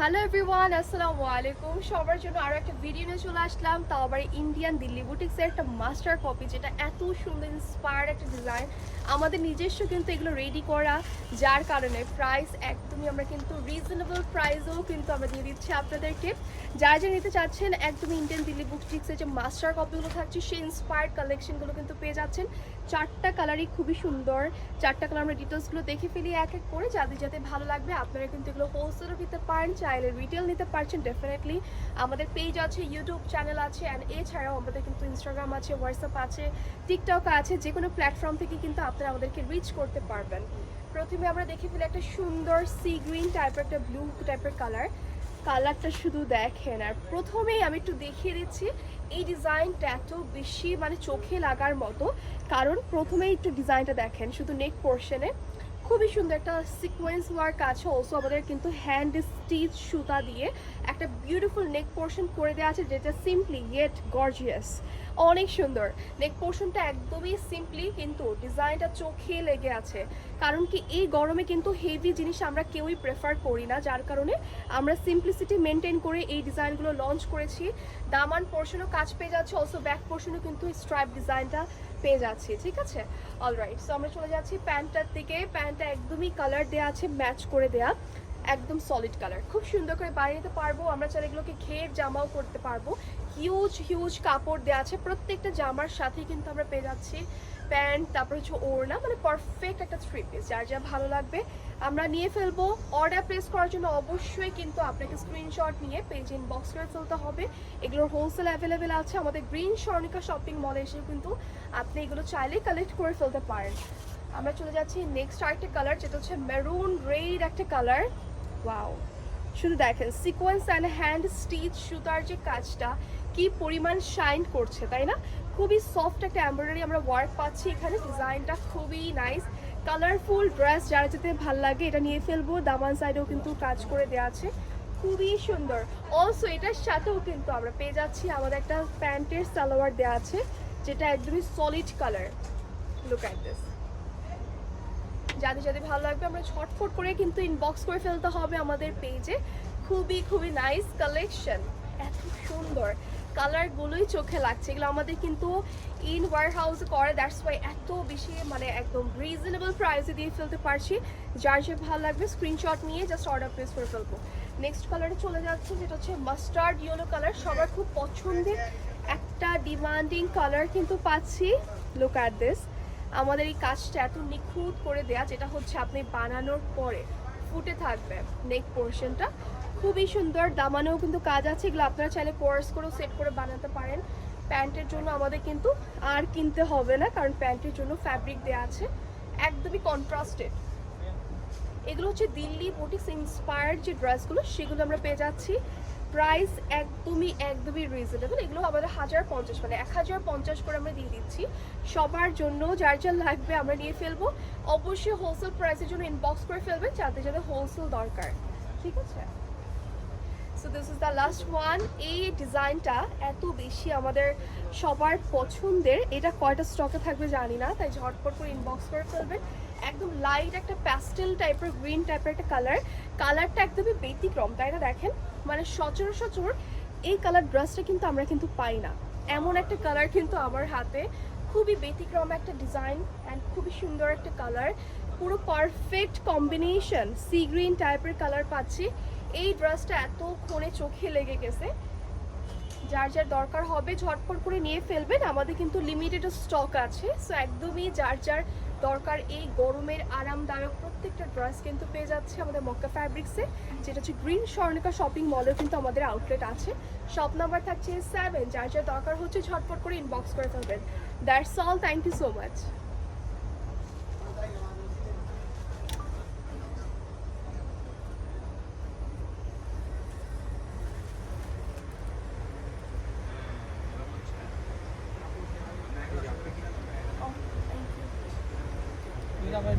Hello everyone, আসসালামু আলাইকুম। সবার জন্য আরও একটা ভিডিও নিয়ে চলে আসলাম, তাও আবার ইন্ডিয়ান দিল্লি বুটিক্সের একটা মাস্টার কপি, যেটা এত সুন্দর ইন্সপায়ার্ড একটা ডিজাইন। আমাদের নিজস্ব কিন্তু এগুলো রেডি করা, যার কারণে প্রাইস একদমই আমরা কিন্তু রিজনেবল প্রাইসেও কিন্তু আমরা দিয়ে দিচ্ছি আপনাদেরকে। যারা যা নিতে চাচ্ছেন একদমই ইন্ডিয়ান দিল্লি বুটিক্সের যে মাস্টার কপিগুলো থাকছে, সেই ইন্সপায়ার্ড কালেকশনগুলো কিন্তু পেয়ে যাচ্ছেন। চারটা কালারই খুবই সুন্দর। চারটা কালার আমরা ডিটেলসগুলো দেখে ফেলি এক এক করে, যাদের যাতে ভালো লাগবে আপনারা কিন্তু এগুলো হোলসেলও নিতে পারেন, চাইলে রিটেল নিতে পারছেন ডেফিনেটলি। আমাদের পেজ আছে, ইউটিউব চ্যানেল আছে, অ্যান্ড এছাড়াও আমাদের কিন্তু ইনস্টাগ্রাম আছে, হোয়াটসঅ্যাপ আছে, টিকটক আছে। যে কোনো প্ল্যাটফর্ম থেকে কিন্তু আপনারা আমাদেরকে রিচ করতে পারবেন। প্রথমে আমরা দেখে ফেলি একটা সুন্দর সি গ্রিন টাইপের, একটা ব্লু টাইপের কালারটা শুধু দেখেন। আর প্রথমেই আমি একটু দেখিয়ে দিচ্ছি এই ডিজাইনটা এত বেশি মানে চোখে লাগার মতো, কারণ প্রথমেই একটু ডিজাইনটা দেখেন, শুধু নেক পোর্শনে খুবই সুন্দর একটা সিকোয়েন্স ওয়ার্ক আছে। অলসো আমাদের কিন্তু হ্যান্ড স্টিচ সুতা দিয়ে একটা বিউটিফুল নেক পোর্শন করে দেওয়া আছে, যেটা সিম্পলি ইয়েট গর্জিয়াস, অনেক সুন্দর। নেক পোর্শনটা একদমই সিম্পলি, কিন্তু ডিজাইনটা চোখে লেগে আছে। কারণ কি, এই গরমে কিন্তু হেভি জিনিস আমরা কেউই প্রেফার করি না, যার কারণে আমরা সিম্পলিসিটি মেনটেন করে এই ডিজাইনগুলো লঞ্চ করেছি। দামান পোর্শনও কাজ পেয়ে যাচ্ছে, অলসো ব্যাক পোর্শনও কিন্তু স্ট্রাইপ ডিজাইনটা পেয়ে যাচ্ছি। ঠিক আছে, অলরাইট। সো আমরা চলে যাচ্ছি প্যান্টটার দিকে। প্যান্টটা একদমই কালার দেওয়া আছে, ম্যাচ করে দেয়া, একদম সলিড কালার, খুব সুন্দর করে বানিয়ে নিতে পারবো আমরা। চাইলে এগুলোকে ঘের জামাও করতে পারবো। হিউজ হিউজ কাপড় দেওয়া আছে, প্রত্যেকটা জামার সাথে কিন্তু আমরা পেয়ে যাচ্ছি প্যান্ট, তারপর হচ্ছে ওড়না, মানে পারফেক্ট একটা থ্রি পিস। যার যা ভালো লাগবে আমরা নিয়ে ফেলবো। অর্ডার প্লেস করার জন্য অবশ্যই কিন্তু আপনাকে স্ক্রিনশট নিয়ে পেজ ইনবক্স করে ফেলতে হবে। এগুলোর হোলসেল অ্যাভেলেবেল আছে আমাদের গ্রিন স্বর্ণিকা শপিং মলে এসে, কিন্তু আপনি এগুলো চাইলে কালেক্ট করে ফেলতে পারেন। আমরা চলে যাচ্ছি নেক্সট আরেকটা কালার, যেটা হচ্ছে মেরুন রেড একটা কালার। ওয়াও, শুধু দেখেন সিকোয়েন্স অ্যান্ড হ্যান্ড স্টিচ সুতার যে কাজটা কি পরিমাণ শাইন করছে, তাই না? খুবই সফট একটা এমব্রয়ডারি আমরা ওয়ার্ক পাচ্ছি এখানে। ডিজাইনটা খুবই নাইস, কালারফুল ড্রেস যারা যেতে ভাল লাগে এটা নিয়ে ফেলবো। দামান সাইডেও কিন্তু কাজ করে দেওয়া আছে, খুবই সুন্দর। অলসো এটার সাথেও কিন্তু আমরা পেয়ে যাচ্ছি আমাদের একটা প্যান্টের সালোয়ার দেওয়া আছে, যেটা একদমই solid colour. Look at this. যাদের যাদের ভালো লাগবে আমরা ছটফট করে কিন্তু ইনবক্স করে ফেলতে হবে আমাদের পেজে। খুবই খুবই নাইস কালেকশন, এত সুন্দর কালারগুলোই চোখে লাগছে। এগুলো আমাদের কিন্তু ইন ওয়ার হাউসে করে, দ্যাটস ওয়াই এত বেশি মানে একদম রিজনেবল প্রাইসে দিয়ে ফেলতে পারছি। যার যে ভালো লাগবে স্ক্রিনশট নিয়ে জাস্ট অর্ডার প্লেস করে ফেলবো। নেক্সট কালারে চলে যাচ্ছে, যেটা হচ্ছে মাস্টার্ড ইয়েলো কালার। সবার খুব পছন্দের একটা ডিমান্ডিং কালার কিন্তু পাচ্ছি। Look at this. আমাদের এই কাজটা এত নিখুঁত করে দেয়া, যেটা হচ্ছে আপনি বানানোর পরে ফুটে থাকবে নেক পোর্শনটা, খুবই সুন্দর। দামানেও কিন্তু কাজ আছে, এগুলো আপনারা চাইলে কোর্স করেও সেট করে বানাতে পারেন। প্যান্টের জন্য আমাদের কিন্তু আর কিনতে হবে না, কারণ প্যান্টের জন্য ফ্যাব্রিক দেওয়া আছে একদমই কন্ট্রাস্টেড। এগুলো হচ্ছে দিল্লি বুটিক্স ইন্সপায়ার্ড যে ড্রেসগুলো, সেগুলো আমরা পেয়ে যাচ্ছি। প্রাইস একদমই রিজনেবল। এগুলো আমাদের 1050, মানে 1050 করে আমরা দিয়ে দিচ্ছি সবার জন্য। যার যা লাগবে আমরা নিয়ে ফেলবো। অবশ্যই হোলসেল প্রাইসের জন্য ইনবক্স করে ফেলবেন, যাতে যাতে হোলসেল দরকার। ঠিক আছে, so this is the last one. এই ডিজাইনটা এত বেশি আমাদের সবার পছন্দের, এটা কয়টা স্টকে থাকবে জানি না, তাই ঝটপট করে ইনবক্স করে ফেলবেন। একদম লাইট একটা প্যাস্টেল টাইপের, গ্রিন টাইপের একটা কালারটা একদমই ব্যতিক্রম, তাই না? দেখেন, মানে সচরাচর এই কালার ড্রেসটা কিন্তু আমরা কিন্তু পাই না। এমন একটা কালার কিন্তু আমার হাতে, খুবই ব্যতিক্রম একটা ডিজাইন অ্যান্ড খুবই সুন্দর একটা কালার, পুরো পারফেক্ট কম্বিনেশন। সি গ্রিন টাইপের কালার পাচ্ছি। এই ড্রেসটা এতক্ষণে চোখে লেগে গেছে। যার যার দরকার হবে ঝটপট করে নিয়ে ফেলবেন, আমাদের কিন্তু লিমিটেড স্টক আছে। সো একদমই যার যার দরকার এই গরমের আরামদায়ক প্রত্যেকটা ড্রেস কিন্তু পেয়ে যাচ্ছে আমাদের মক্কা ফ্যাব্রিক্সে, যেটা হচ্ছে গ্রিন স্বর্ণিকা শপিং মলেও কিন্তু আমাদের আউটলেট আছে। শপ নাম্বার থাকছে 7। যার যার দরকার হচ্ছে ঝটপট করে ইনবক্স করে ফেলবেন। That's all, thank you so much. আমার